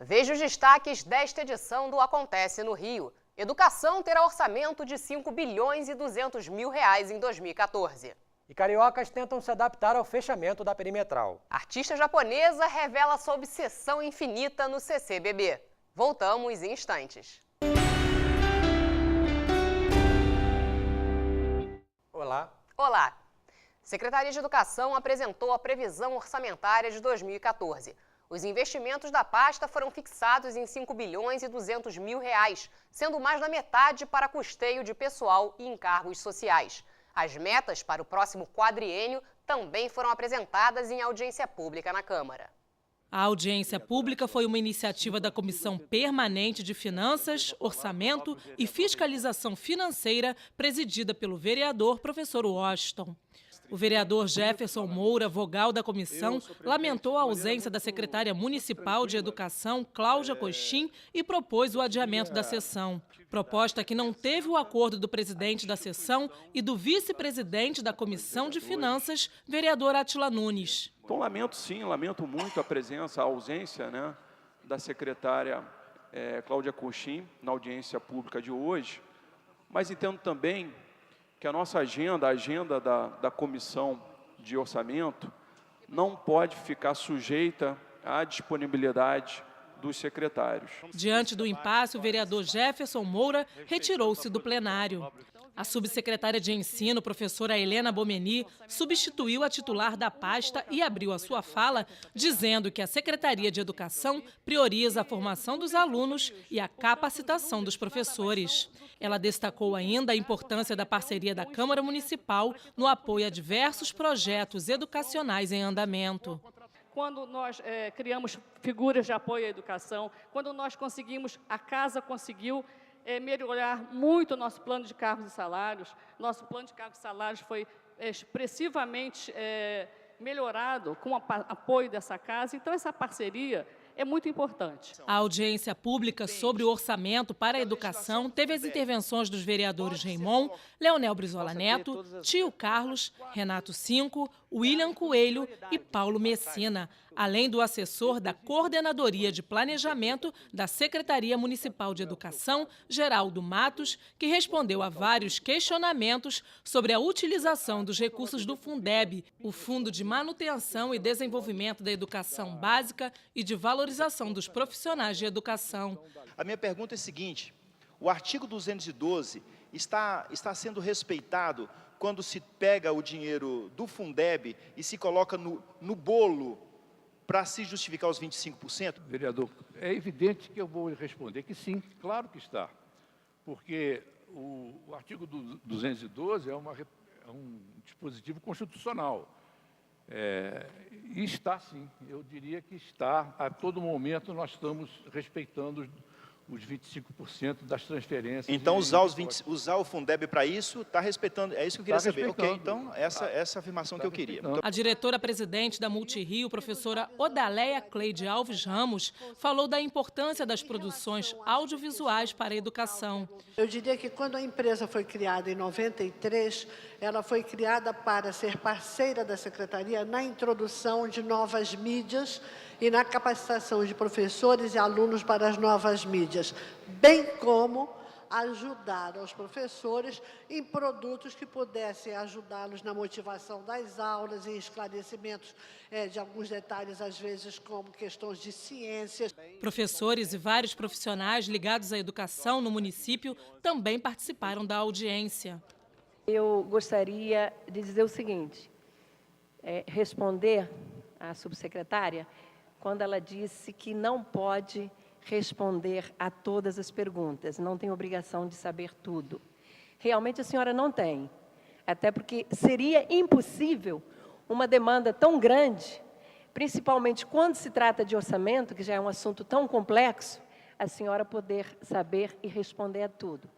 Veja os destaques desta edição do Acontece no Rio. Educação terá orçamento de 5 bilhões e 200 mil reais em 2014. E cariocas tentam se adaptar ao fechamento da perimetral. Artista japonesa revela sua obsessão infinita no CCBB. Voltamos em instantes. Olá. Olá. Secretaria de Educação apresentou a previsão orçamentária de 2014. Os investimentos da pasta foram fixados em 5 bilhões e 200 mil reais, sendo mais da metade para custeio de pessoal e encargos sociais. As metas para o próximo quadriênio também foram apresentadas em audiência pública na Câmara. A audiência pública foi uma iniciativa da Comissão Permanente de Finanças, Orçamento e Fiscalização Financeira, presidida pelo vereador professor Washington. O vereador Jefferson Moura, vogal da comissão, lamentou a ausência da secretária municipal de Educação, Cláudia Coxim, e propôs o adiamento da sessão. Proposta que não teve o acordo do presidente da sessão e do vice-presidente da Comissão de Finanças, vereador Átila Nunes. Então, lamento muito a presença, a ausência, da secretária Cláudia Coxim na audiência pública de hoje, mas entendo também que a nossa agenda, a agenda da Comissão de Orçamento, não pode ficar sujeita à disponibilidade dos secretários. Diante do impasse, o vereador Jefferson Moura retirou-se do plenário. A subsecretária de Ensino, professora Helena Bomeni, substituiu a titular da pasta e abriu a sua fala dizendo que a Secretaria de Educação prioriza a formação dos alunos e a capacitação dos professores. Ela destacou ainda a importância da parceria da Câmara Municipal no apoio a diversos projetos educacionais em andamento. Quando nós criamos figuras de apoio à educação, quando nós conseguimos, a Casa conseguiu melhorar muito o nosso plano de cargos e salários. Nosso plano de cargos e salários foi expressivamente melhorado com o apoio dessa casa. Então, essa parceria é muito importante. A audiência pública sobre o orçamento para a educação teve as intervenções dos vereadores Raimon, Leonel Brizola Neto, Tio Carlos, Renato Cinco, William Coelho e Paulo Messina, além do assessor da Coordenadoria de Planejamento da Secretaria Municipal de Educação, Geraldo Matos, que respondeu a vários questionamentos sobre a utilização dos recursos do Fundeb, o Fundo de Manutenção e Desenvolvimento da Educação Básica e de Valorização dos Profissionais de Educação. A minha pergunta é a seguinte: o artigo 212 está sendo respeitado quando se pega o dinheiro do Fundeb e se coloca no bolo para se justificar os 25%? Vereador, é evidente que eu vou responder que sim, claro que está. Porque o artigo 212 é um dispositivo constitucional. E está sim, eu diria que está. A todo momento nós estamos respeitando os 25% das transferências. Então, usar o Fundeb para isso, está respeitando, é isso que eu queria saber. Ok, então, essa afirmação que eu queria. A diretora-presidente da Multirio, professora Odaleia Cleide Alves Ramos, falou da importância das produções audiovisuais para a educação. Eu diria que quando a empresa foi criada em 93, ela foi criada para ser parceira da Secretaria na introdução de novas mídias e na capacitação de professores e alunos para as novas mídias, bem como ajudar os professores em produtos que pudessem ajudá-los na motivação das aulas e esclarecimentos de alguns detalhes, às vezes, como questões de ciências. Professores e vários profissionais ligados à educação no município também participaram da audiência. Eu gostaria de dizer o seguinte, responder à subsecretária quando ela disse que não pode responder a todas as perguntas, não tem obrigação de saber tudo. Realmente a senhora não tem, até porque seria impossível uma demanda tão grande, principalmente quando se trata de orçamento, que já é um assunto tão complexo, a senhora poder saber e responder a tudo.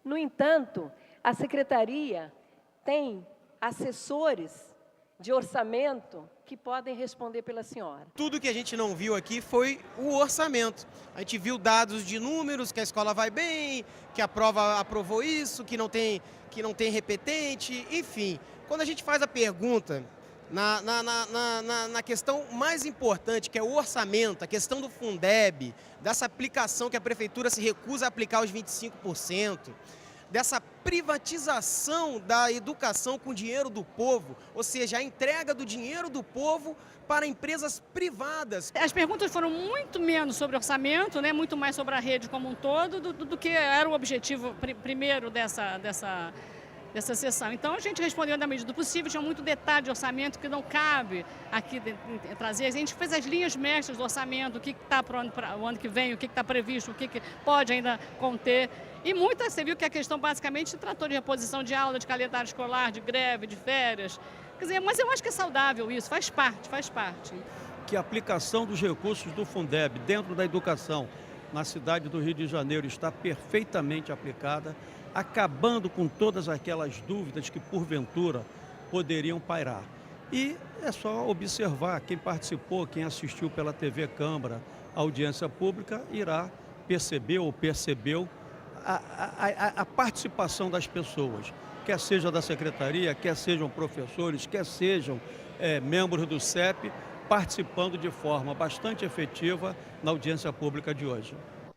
No entanto, a Secretaria tem assessores de orçamento que podem responder pela senhora. Tudo que a gente não viu aqui foi o orçamento. A gente viu dados de números, que a escola vai bem, que a prova aprovou isso, que não tem repetente, enfim. Quando a gente faz a pergunta na questão mais importante, que é o orçamento, a questão do Fundeb, dessa aplicação que a Prefeitura se recusa a aplicar os 25%, dessa privatização da educação com dinheiro do povo, ou seja, a entrega do dinheiro do povo para empresas privadas. As perguntas foram muito menos sobre orçamento, né, muito mais sobre a rede como um todo, do que era o objetivo primeiro dessa sessão. Então, a gente respondeu na medida do possível, tinha muito detalhe de orçamento que não cabe aqui trazer. A gente fez as linhas mestras do orçamento, o que está para o ano que vem, o que está previsto, o que pode ainda conter. E muitas, você viu que a questão basicamente se tratou de reposição de aula, de calendário escolar, de greve, de férias. Quer dizer, mas eu acho que é saudável isso, faz parte. Que a aplicação dos recursos do Fundeb dentro da educação na cidade do Rio de Janeiro está perfeitamente aplicada, acabando com todas aquelas dúvidas que, porventura, poderiam pairar. E é só observar, quem participou, quem assistiu pela TV Câmara, a audiência pública, irá perceber ou percebeu a participação das pessoas, quer seja da secretaria, quer sejam professores, quer sejam membros do CEP, participando de forma bastante efetiva na audiência pública de hoje.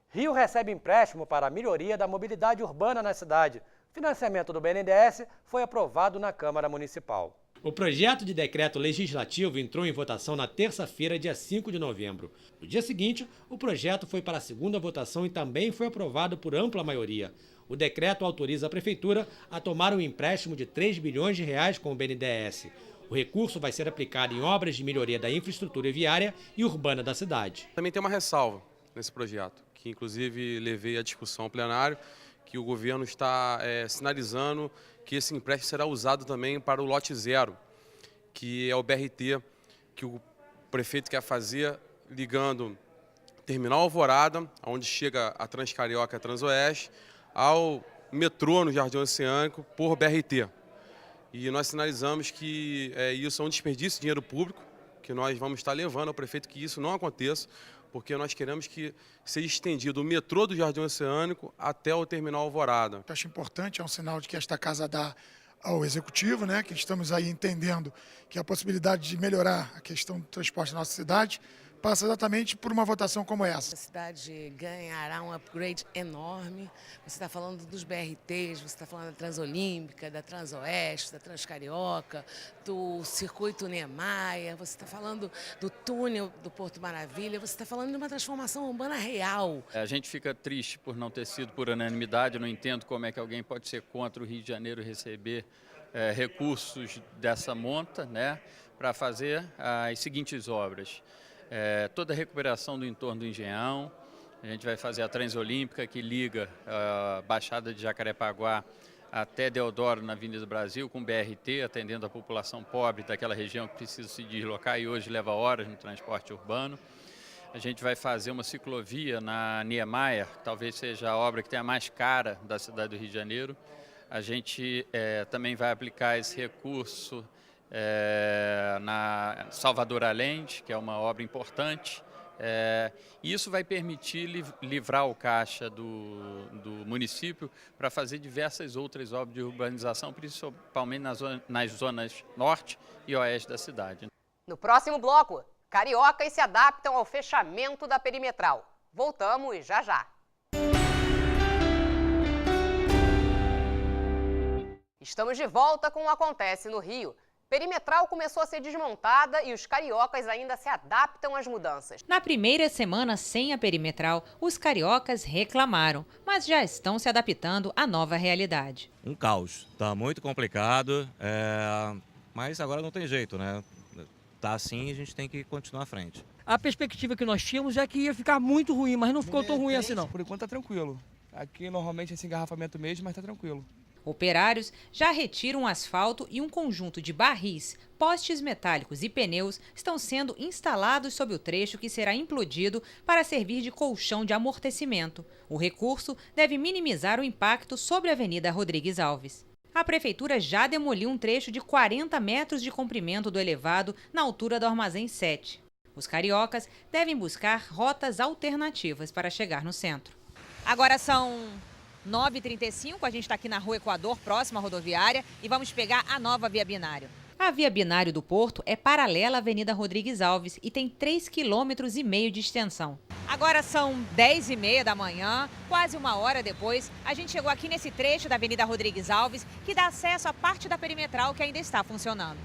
Rio recebe empréstimo para a melhoria da mobilidade urbana na cidade. O financiamento do BNDES foi aprovado na Câmara Municipal. O projeto de decreto legislativo entrou em votação na terça-feira, dia 5 de novembro. No dia seguinte, o projeto foi para a segunda votação e também foi aprovado por ampla maioria. O decreto autoriza a Prefeitura a tomar um empréstimo de R$ 3 bilhões com o BNDES. O recurso vai ser aplicado em obras de melhoria da infraestrutura viária e urbana da cidade. Também tem uma ressalva nesse projeto, que inclusive levei à discussão ao plenário, que o governo está sinalizando que esse empréstimo será usado também para o lote 0, que é o BRT, que o prefeito quer fazer ligando Terminal Alvorada, onde chega a Transcarioca e a Transoeste, ao metrô no Jardim Oceânico por BRT. E nós sinalizamos que isso é um desperdício de dinheiro público, que nós vamos estar levando ao prefeito que isso não aconteça, porque nós queremos que seja estendido o metrô do Jardim Oceânico até o Terminal Alvorada. Eu acho importante, é um sinal de que esta casa dá ao Executivo, né, que estamos aí entendendo que a possibilidade de melhorar a questão do transporte na nossa cidade passa exatamente por uma votação como essa. A cidade ganhará um upgrade enorme. Você está falando dos BRTs, você está falando da Transolímpica, da Transoeste, da Transcarioca, do Circuito Niemeyer, você está falando do túnel do Porto Maravilha, você está falando de uma transformação urbana real. A gente fica triste por não ter sido por unanimidade, eu não entendo como é que alguém pode ser contra o Rio de Janeiro receber recursos dessa monta, né, para fazer as seguintes obras. Toda a recuperação do entorno do Engenhão, a gente vai fazer a Transolímpica, que liga a Baixada de Jacarepaguá até Deodoro, na Avenida Brasil, com BRT, atendendo a população pobre daquela região que precisa se deslocar e hoje leva horas no transporte urbano. A gente vai fazer uma ciclovia na Niemeyer, talvez seja a obra que tenha mais cara da cidade do Rio de Janeiro. A gente também vai aplicar esse recurso na Salvador Allende, que é uma obra importante. E isso vai permitir livrar o caixa do município para fazer diversas outras obras de urbanização, principalmente nas zonas norte e oeste da cidade. No próximo bloco, cariocas se adaptam ao fechamento da perimetral. Voltamos já já. Estamos de volta com o Acontece no Rio. Perimetral começou a ser desmontada e os cariocas ainda se adaptam às mudanças. Na primeira semana sem a perimetral, os cariocas reclamaram, mas já estão se adaptando à nova realidade. Um caos, tá muito complicado, mas agora não tem jeito, né? Tá assim, a gente tem que continuar à frente. A perspectiva que nós tínhamos é que ia ficar muito ruim, mas não ficou tão ruim assim não. Por enquanto tá tranquilo. Aqui normalmente é esse engarrafamento mesmo, mas tá tranquilo. Operários já retiram um asfalto e um conjunto de barris, postes metálicos e pneus estão sendo instalados sob o trecho que será implodido para servir de colchão de amortecimento. O recurso deve minimizar o impacto sobre a Avenida Rodrigues Alves. A Prefeitura já demoliu um trecho de 40 metros de comprimento do elevado na altura do Armazém 7. Os cariocas devem buscar rotas alternativas para chegar no centro. Agora são 9h35, a gente está aqui na Rua Equador, próxima à rodoviária, e vamos pegar a nova via binário. A A via binário do Porto é paralela à Avenida Rodrigues Alves e tem 3,5 km de extensão. Agora são 10h30 da manhã, quase uma hora depois, a gente chegou aqui nesse trecho da Avenida Rodrigues Alves, que dá acesso à parte da perimetral que ainda está funcionando.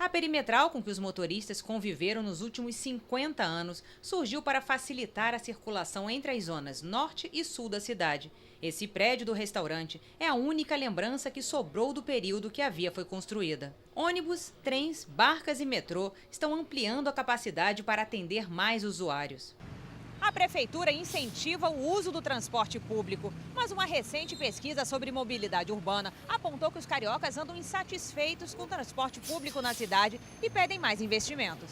A perimetral com que os motoristas conviveram nos últimos 50 anos surgiu para facilitar a circulação entre as zonas norte e sul da cidade. Esse prédio do restaurante é a única lembrança que sobrou do período que a via foi construída. Ônibus, trens, barcas e metrô estão ampliando a capacidade para atender mais usuários. A prefeitura incentiva o uso do transporte público, mas uma recente pesquisa sobre mobilidade urbana apontou que os cariocas andam insatisfeitos com o transporte público na cidade e pedem mais investimentos.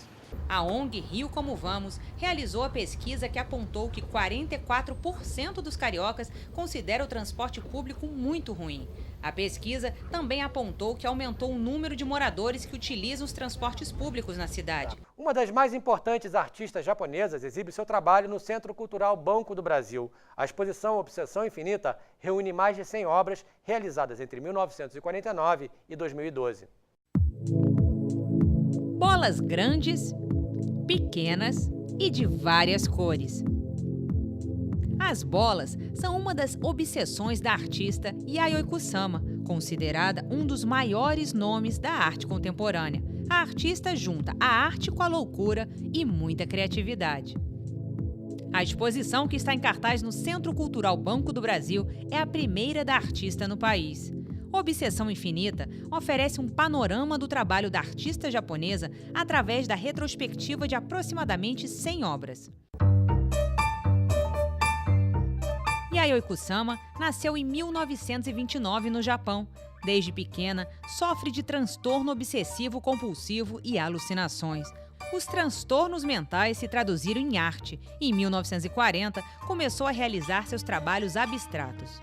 A ONG Rio Como Vamos realizou a pesquisa que apontou que 44% dos cariocas consideram o transporte público muito ruim. A pesquisa também apontou que aumentou o número de moradores que utilizam os transportes públicos na cidade. Uma das mais importantes artistas japonesas exibe seu trabalho no Centro Cultural Banco do Brasil. A exposição Obsessão Infinita reúne mais de 100 obras realizadas entre 1949 e 2012. Bolas grandes, pequenas e de várias cores. As bolas são uma das obsessões da artista Yayoi Kusama, considerada um dos maiores nomes da arte contemporânea. A artista junta a arte com a loucura e muita criatividade. A exposição, que está em cartaz no Centro Cultural Banco do Brasil, é a primeira da artista no país. Obsessão Infinita oferece um panorama do trabalho da artista japonesa através da retrospectiva de aproximadamente 100 obras. Yayoi Kusama nasceu em 1929 no Japão. Desde pequena, sofre de transtorno obsessivo-compulsivo e alucinações. Os transtornos mentais se traduziram em arte e, em 1940, começou a realizar seus trabalhos abstratos.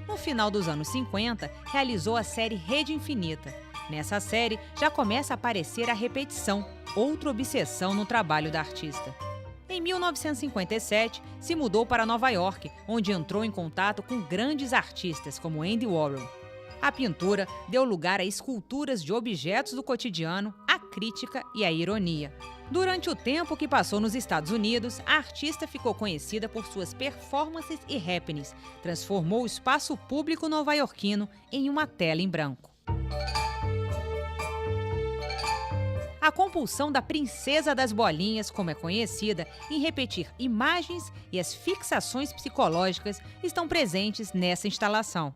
No final dos anos 50, realizou a série Rede Infinita. Nessa série, já começa a aparecer a repetição, outra obsessão no trabalho da artista. Em 1957, se mudou para Nova York, onde entrou em contato com grandes artistas como Andy Warhol. A pintura deu lugar a esculturas de objetos do cotidiano, a crítica e a ironia. Durante o tempo que passou nos Estados Unidos, a artista ficou conhecida por suas performances e happenings. Transformou o espaço público nova-iorquino em uma tela em branco. A compulsão da princesa das bolinhas, como é conhecida, em repetir imagens e as fixações psicológicas estão presentes nessa instalação.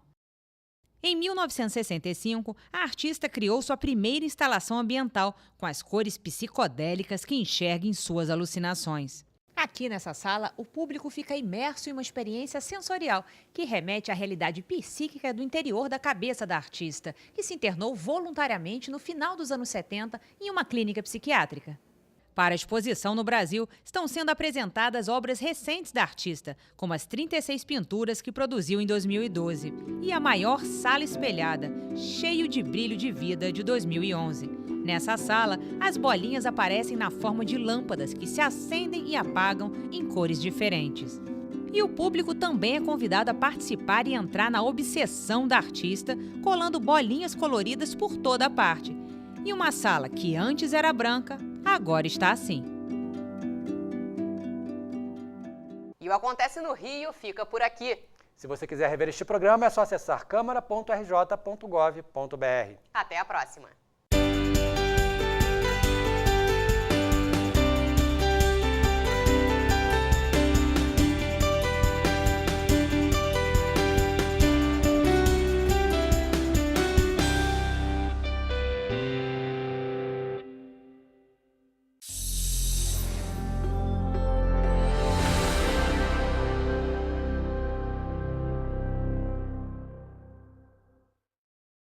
Em 1965, a artista criou sua primeira instalação ambiental com as cores psicodélicas que enxerga em suas alucinações. Aqui nessa sala, o público fica imerso em uma experiência sensorial que remete à realidade psíquica do interior da cabeça da artista, que se internou voluntariamente no final dos anos 70 em uma clínica psiquiátrica. Para a exposição no Brasil, estão sendo apresentadas obras recentes da artista, como as 36 pinturas que produziu em 2012 e a maior sala espelhada, cheio de brilho de vida, de 2011. Nessa sala, as bolinhas aparecem na forma de lâmpadas que se acendem e apagam em cores diferentes. E o público também é convidado a participar e entrar na obsessão da artista, colando bolinhas coloridas por toda a parte. E uma sala que antes era branca, agora está assim. E o Acontece no Rio fica por aqui. Se você quiser rever este programa, é só acessar câmara.rj.gov.br. Até a próxima.